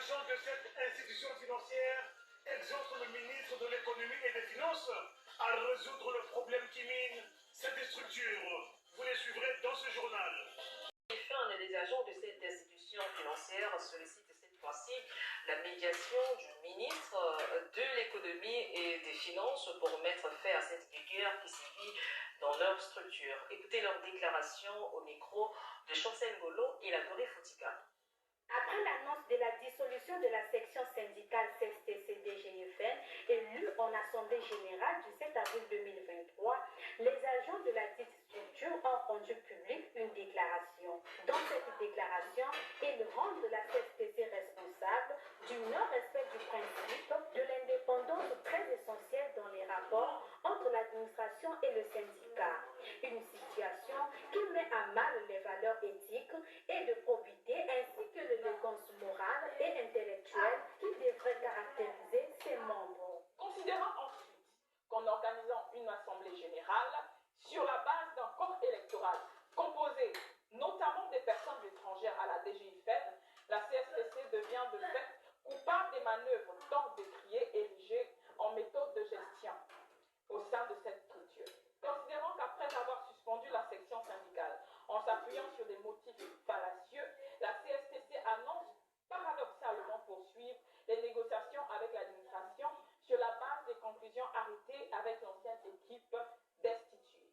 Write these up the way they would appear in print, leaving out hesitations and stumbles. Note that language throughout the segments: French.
agents de cette institution financière exhortent le ministre de l'économie et des finances à résoudre le problème qui mine cette structure. Vous les suivrez dans ce journal. Un des agents de cette institution financière sollicite cette fois-ci la médiation du ministre de l'économie et des finances pour mettre fin à cette guerre qui sévit dans leur structure. Écoutez leur déclaration au micro de Chancel Ngolo et la Doré Foutika. Après l'annonce de la dissolution de la section syndicale CSTC-DGIFN élue en Assemblée générale du 7 avril 2023, les agents de la dite structure ont rendu public une déclaration. Dans cette déclaration, ils rendent la CSTC responsable du non-respect du principe de l'indépendance très essentielle dans les rapports entre l'administration et le syndicat. Une situation qui met à mal les valeurs éthiques et de probité ainsi que l'élégance morale et intellectuelle qui devrait caractériser ses membres. Considérant ensuite qu'en organisant une assemblée générale sur la base d'un corps électoral composé notamment des personnes étrangères à la DGIFN, la CSTC devient de fait coupable des manœuvres tant décriées érigées en méthode de gestion au sein de cette structure. Considérant qu'après avoir suspendu la section syndicale en s'appuyant sur des motifs fallacieux, la CSTC annonce paradoxalement poursuivre les négociations avec l'administration sur la base des conclusions arrêtées avec l'ancienne équipe destituée.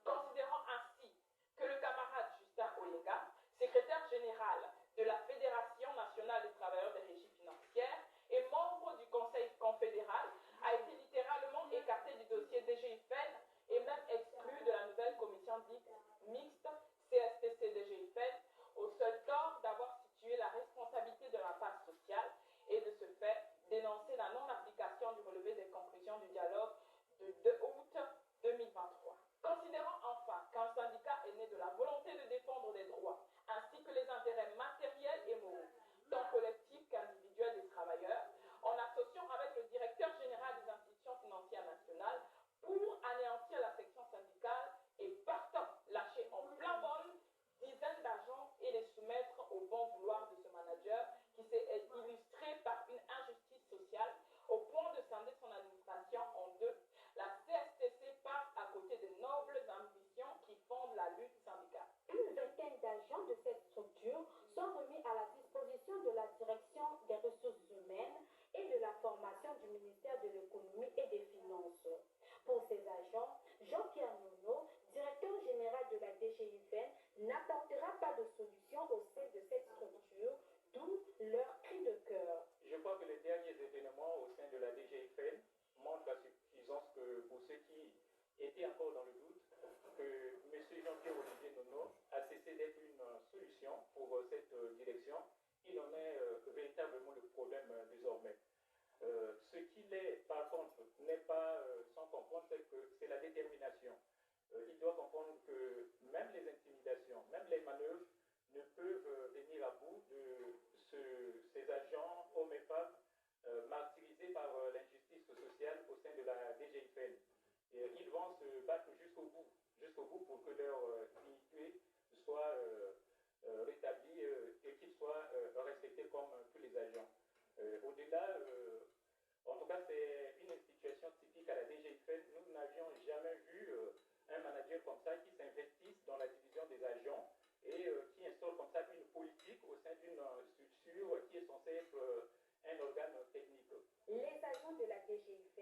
Considérant ainsi que le camarade Justin Oyenga, secrétaire général de la Fédération nationale des travailleurs des régies financières et membre du Conseil confédéral, a été littéralement écarté du dossier DGIFN et même exclu de la nouvelle commission dite mixte CSTC-DGIFN au seul tort d'avoir situé la responsabilité de l'impasse sociale et de ce fait dénoncer la non-application du relevé des conclusions du dialogue de 2 août 2023. Considérant enfin qu'un syndicat est né de la volonté de défendre des droits ainsi que les intérêts matériels et moraux, tant collectifs qu'individuels des travailleurs, en associant avec le directeur général des institutions financières nationales pour anéantir la section syndicale et partant lâcher en plein vol dizaines d'agents et les soumettre au bon vouloir de ce manager qui s'est illustré par une injustice sociale au point de scinder son administration en deux, la CSTC passe à côté des nobles ambitions qui fondent la lutte syndicale. Une vingtaine d'agents de cette structure sont remis à la disposition de la direction des ressources humaines et de la formation du ministère de l'économie et des finances. Pour ces agents, Jean-Pierre Nono, directeur général de la DGIFN, n'apportera pas de solution au sein de cette structure, d'où leur cri de cœur. Je crois que les derniers événements au sein de la DGIFN montrent la suffisance que pour ceux qui étaient encore dans le doute, que M. Jean-Pierre Olivier Nono a cessé d'être une solution pour cette direction. Il en est véritablement le problème désormais. Ce qu'il est, par contre, n'est pas sans comprendre, c'est que c'est la détermination. Il doit comprendre que même les intimidations, même les manœuvres ne peuvent venir à bout de ces agents, hommes et femmes, martyrisés par l'injustice sociale au sein de la DGIFN. Ils vont se battre jusqu'au bout pour que leur dignité soit rétablie et qu'ils soient respectés comme tous les agents. Au-delà, en tout cas, c'est une situation typique à la DGIFN. Nous n'avions jamais vu un manager comme ça qui s'investisse dans la division des agents et qui instaure comme ça une politique au sein d'une structure qui est censée être un organe technique. Les agents de la DGIFN